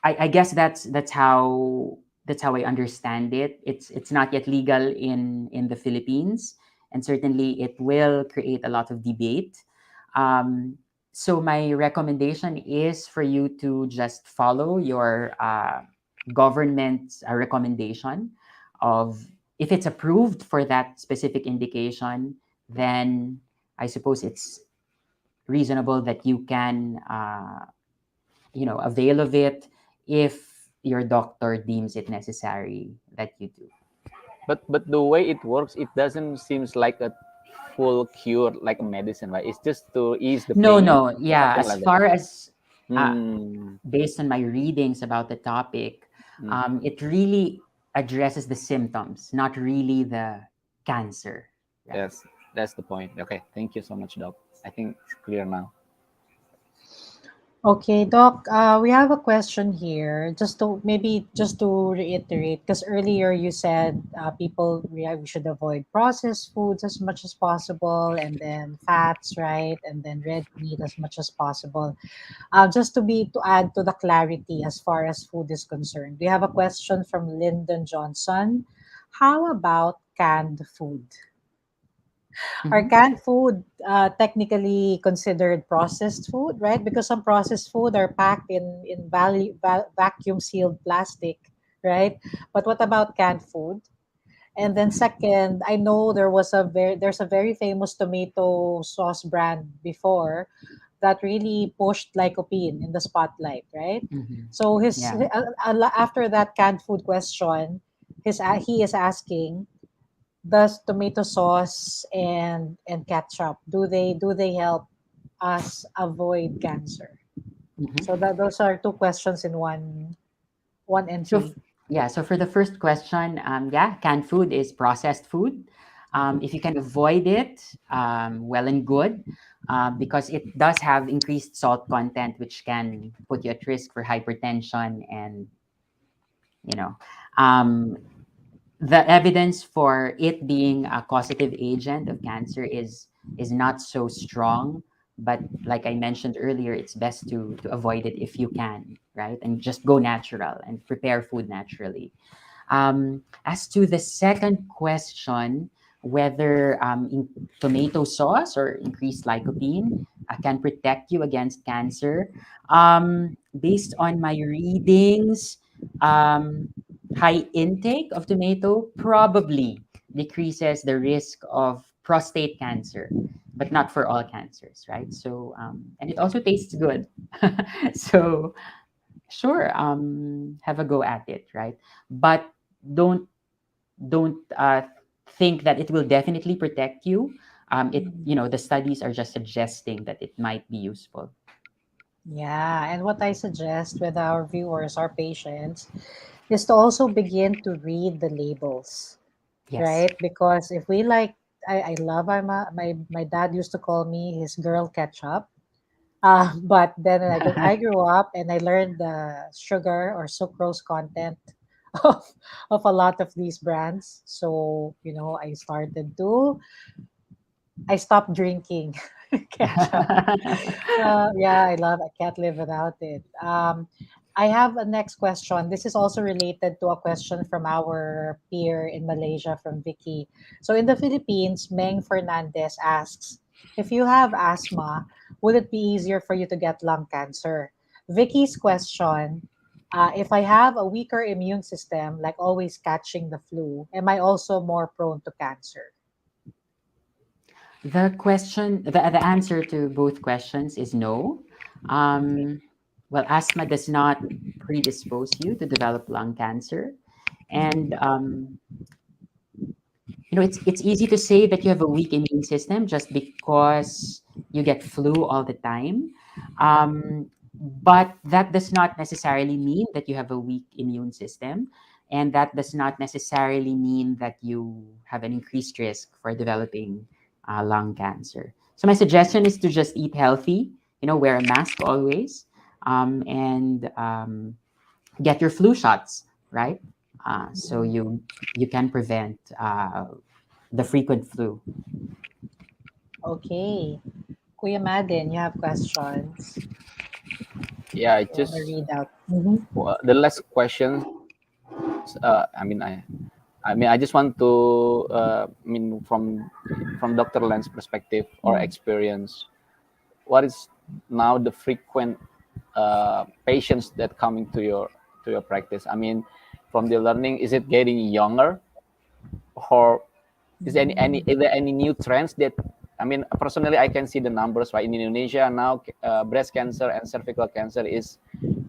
I guess that's how I understand it. It's not yet legal in the Philippines, and certainly it will create a lot of debate. So my recommendation is for you to just follow your government's recommendation of, if it's approved for that specific indication, then I suppose it's reasonable that you can avail of it if your doctor deems it necessary that you do. But the way it works, it doesn't seems like a full cure, like a medicine, right? It's just to ease the pain. No, yeah. something As like that. far as Mm. based on my readings about the topic, it really addresses the symptoms, not really the cancer. Yes, that's the point. Okay, thank you so much, Doc. I think it's clear now. Okay, Doc, we have a question here. Just to reiterate, because earlier you said we should avoid processed foods as much as possible, and then fats, right, and then red meat as much as possible. Just to add to the clarity as far as food is concerned, we have a question from Lyndon Johnson. How about canned food? Are canned food technically considered processed food, right? Because some processed food are packed in vacuum sealed plastic, right? But what about canned food? And then second, I know there's a very famous tomato sauce brand before that really pushed lycopene in the spotlight, right? So after that canned food question, he is asking, does tomato sauce and ketchup, do they help us avoid cancer? So those are two questions in one entry. So for the first question, canned food is processed food. If you can avoid it, well and good, because it does have increased salt content, which can put you at risk for hypertension, and the evidence for it being a causative agent of cancer is not so strong. But like I mentioned earlier, it's best to avoid it if you can, right? And just go natural and prepare food naturally. As to the second question, whether tomato sauce or increased lycopene can protect you against cancer, based on my readings, high intake of tomato probably decreases the risk of prostate cancer, but not for all cancers, right? So, and it also tastes good. So, sure, have a go at it, right? But don't think that it will definitely protect you. The studies are just suggesting that it might be useful. Yeah, and what I suggest with our viewers, our patients, is to also begin to read the labels, Yes. right? Because if we I love my dad used to call me his girl ketchup. But then I grew up and I learned the sugar or sucrose content of a lot of these brands. So, I stopped drinking ketchup. I can't live without it. I have a next question. This is also related to a question from our peer in Malaysia, from Vicky. So in the Philippines, Meng Fernandez asks, if you have asthma, would it be easier for you to get lung cancer? Vicky's question, if I have a weaker immune system, like always catching the flu, am I also more prone to cancer? The answer to both questions is no. Well, asthma does not predispose you to develop lung cancer. And it's easy to say that you have a weak immune system just because you get flu all the time. But that does not necessarily mean that you have a weak immune system. And that does not necessarily mean that you have an increased risk for developing lung cancer. So my suggestion is to just eat healthy, wear a mask always, and get your flu shots, right? So you can prevent the frequent flu. Okay. Kuya Madden, you have questions? Yeah, I You just wanna read out? Mhm. the last question. I just want to from Dr. Len's perspective or experience, what is now the frequent patients that coming to your practice? I mean, from the learning, is it getting younger, or is there any new trends that, I mean, personally, I can see the numbers right in Indonesia now. Breast cancer and cervical cancer is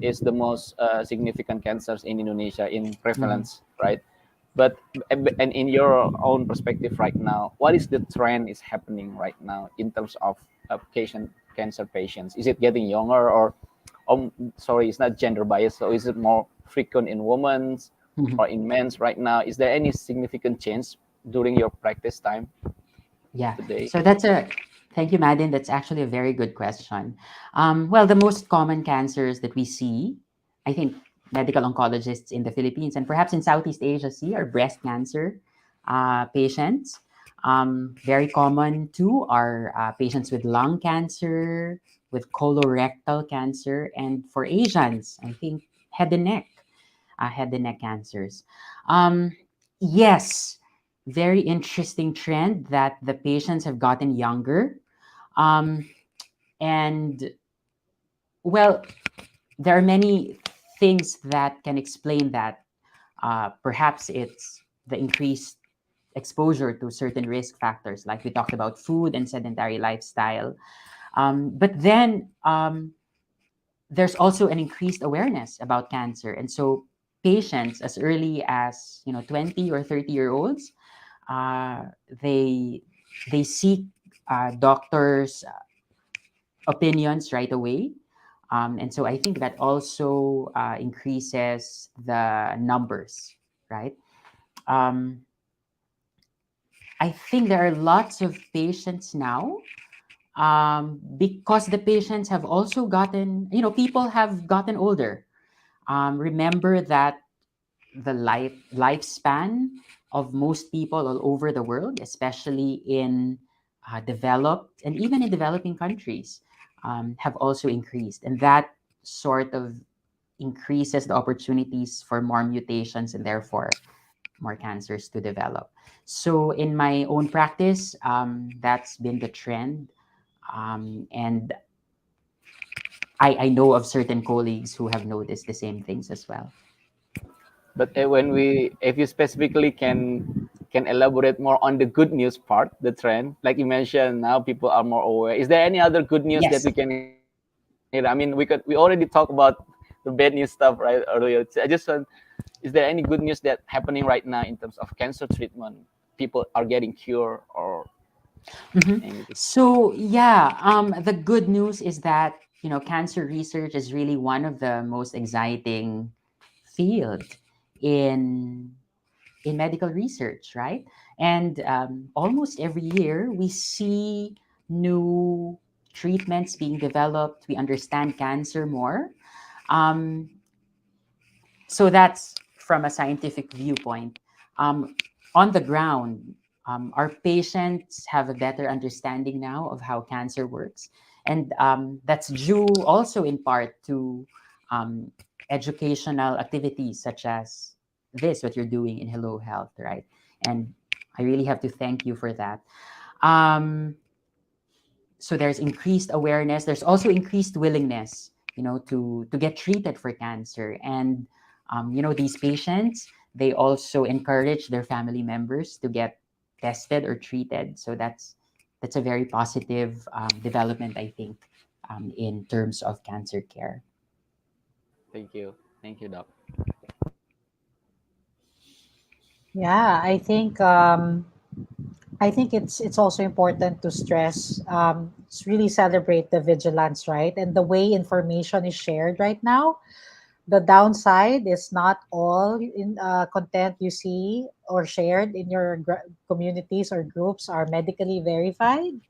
the most significant cancers in Indonesia in prevalence, right? But and in your own perspective right now, what is the trend is happening right now in terms of cancer patients? Is it getting younger, or sorry, it's not gender biased, so is it more frequent in women or in men's right now? Is there any significant change during your practice time? Yeah. Today? So thank you, Madden. That's actually a very good question. Well, the most common cancers that we see, I think medical oncologists in the Philippines and perhaps in Southeast Asia see, are breast cancer patients. Very common too are patients with lung cancer, with colorectal cancer, and for Asians, I think head and neck cancers. Yes, very interesting trend that the patients have gotten younger. And well, there are many things that can explain that. Perhaps it's the increased exposure to certain risk factors, like we talked about food and sedentary lifestyle. But then there's also an increased awareness about cancer. And so patients as early as 20 or 30-year-olds, they seek doctors' opinions right away. And so I think that also increases the numbers, right? I think there are lots of patients now because the patients have also gotten, people have gotten older. Remember that the lifespan of most people all over the world, especially in developed and even in developing countries, have also increased. And that sort of increases the opportunities for more mutations and therefore more cancers to develop. So in my own practice, that's been the trend. And I know of certain colleagues who have noticed the same things as well. But if you specifically can elaborate more on the good news part, the trend, like you mentioned, now people are more aware. Is there any other good news that we can hear? I mean, we already talked about the bad news stuff right earlier. I just want, is there any good news that happening right now in terms of cancer treatment? People are getting cured or anything? So the good news is that cancer research is really one of the most exciting fields in medical research, right? And almost every year we see new treatments being developed. We understand cancer more. So that's from a scientific viewpoint. On the ground, our patients have a better understanding now of how cancer works. And that's due also in part to educational activities such as what you're doing in Hello Health, right? And I really have to thank you for that. So there's increased awareness. There's also increased willingness, to get treated for cancer. And these patients, they also encourage their family members to get tested or treated. So that's a very positive development, I think, in terms of cancer care. Thank you, Doc. Yeah, I think it's also important to stress, really celebrate the vigilance, right? And the way information is shared right now. The downside is not all in content you see or shared in your communities or groups are medically verified.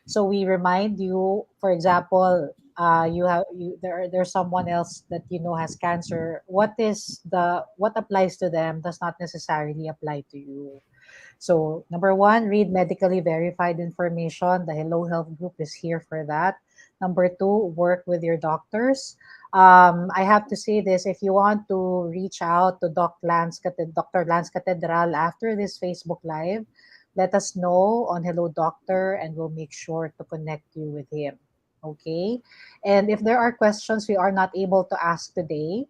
So we remind you, for example, there's someone else that you know has cancer. What applies to them does not necessarily apply to you. So, number one, read medically verified information. The Hello Health group is here for that. Number two, work with your doctors. I have to say this: if you want to reach out to Dr. Lance Catedral after this Facebook Live, let us know on Hello Doctor, and we'll make sure to connect you with him. Okay. And if there are questions we are not able to ask today,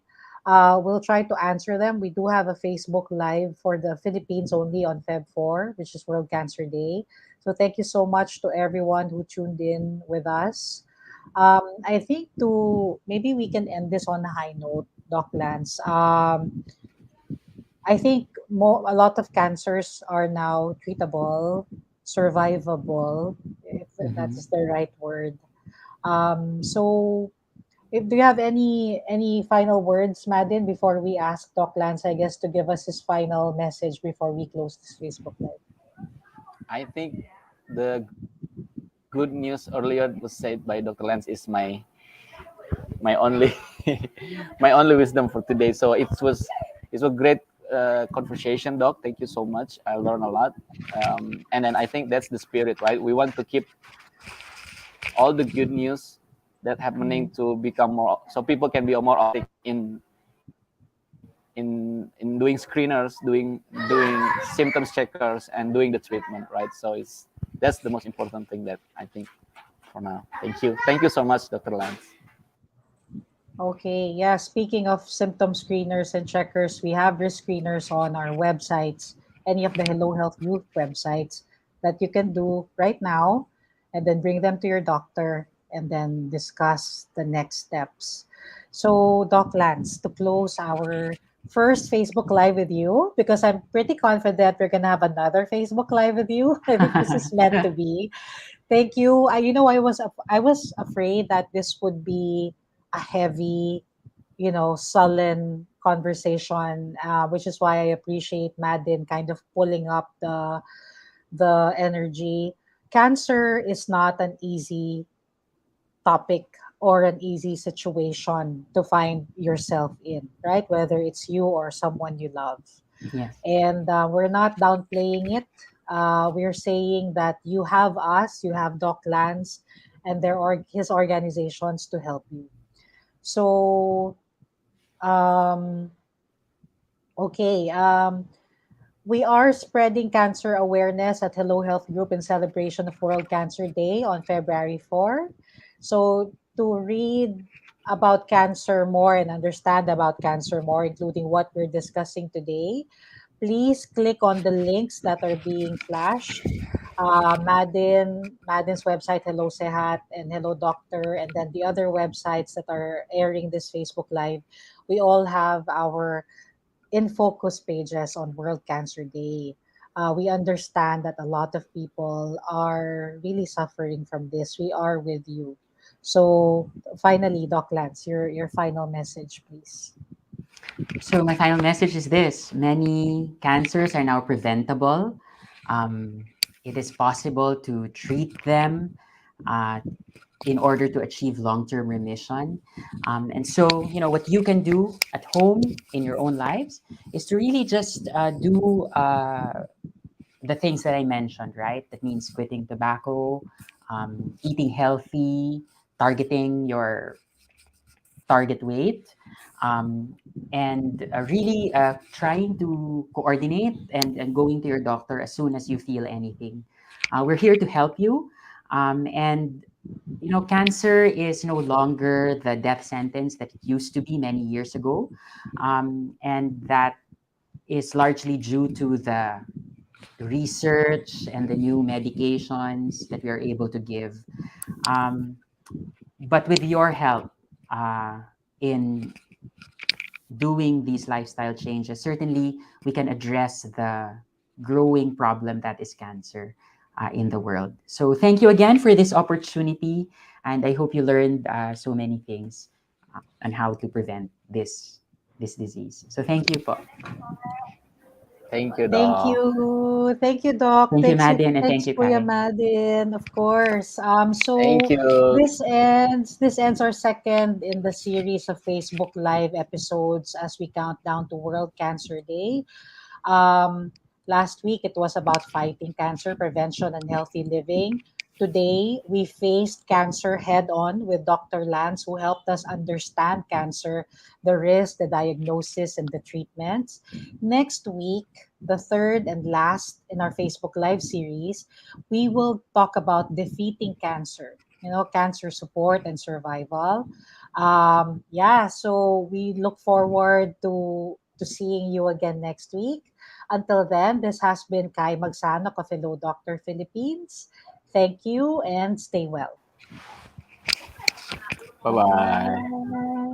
we'll try to answer them. We do have a Facebook Live for the Philippines only on Feb 4, which is World Cancer Day. So thank you so much to everyone who tuned in with us. I think to maybe we can end this on a high note, Doc Lance. I think a lot of cancers are now treatable, survivable, if Mhm. that's the right word. So do you have any final words, Madden, before we ask Doc Lance, I guess, to give us his final message before we close this Facebook Live? I think the good news earlier was said by Dr. Lance is my only my only wisdom for today. So it's a great conversation, Doc. Thank you so much. I learned a lot, and then I think that's the spirit, right? We want to keep all the good news that happening to become more, so people can be more authentic in doing screeners, doing symptoms checkers, and doing the treatment, right? So that's the most important thing that I think for now. Thank you so much, Dr. Lance. Okay, yeah. Speaking of symptom screeners and checkers, we have risk screeners on our websites, any of the Hello Health Group websites that you can do right now, and then bring them to your doctor and then discuss the next steps. So, Doc Lance, to close our first Facebook Live with you, because I'm pretty confident we're going to have another Facebook Live with you. I think this is meant to be. Thank you. I was afraid that this would be a heavy, sullen conversation, which is why I appreciate Madden kind of pulling up the energy. Cancer is not an easy topic or an easy situation to find yourself in, right? Whether it's you or someone you love. Yes. And we're not downplaying it. We're saying that you have us, you have Doc Lance, and his organizations to help you. So, um, okay. We are spreading cancer awareness at Hello Health Group in celebration of World Cancer Day on February 4. So, to read about cancer more and understand about cancer more, including what we're discussing today, please click on the links that are being flashed. Madden's website, Hello Sehat, and Hello Doctor, and then the other websites that are airing this Facebook Live. We all have our in focus pages on World Cancer Day. We understand that a lot of people are really suffering from this. We are with you. So, finally, Doc Lance, your final message, please. So my final message is this: many cancers are now preventable. It is possible to treat them uh, in order to achieve long-term remission. And so, what you can do at home in your own lives is to really just do the things that I mentioned, right? That means quitting tobacco, eating healthy, targeting your target weight, and really trying to coordinate and going to your doctor as soon as you feel anything. We're here to help you. And cancer is no longer the death sentence that it used to be many years ago. And that is largely due to the research and the new medications that we are able to give. But with your help in doing these lifestyle changes, certainly we can address the growing problem that is cancer in the world. So thank you again for this opportunity, and I hope you learned so many things on how to prevent this disease. So thank you po. Thank you, Thank Doc. you. Thank you, Doc. Thank you, Madin, and thank Thanks you, Kuya Kai. Madin, of course. Thank So you. this ends our second in the series of Facebook Live episodes as we count down to World Cancer Day. Last week it was about fighting cancer, prevention, and healthy living. Today we faced cancer head on with Dr. Lance, who helped us understand cancer, the risk, the diagnosis, and the treatments. Next week, the third and last in our Facebook Live series, we will talk about defeating cancer. Cancer support and survival. So we look forward to seeing you again next week. Until then, this has been Kai Magsanok of Hello Doctor Philippines. Thank you and stay well. Bye-bye. Bye.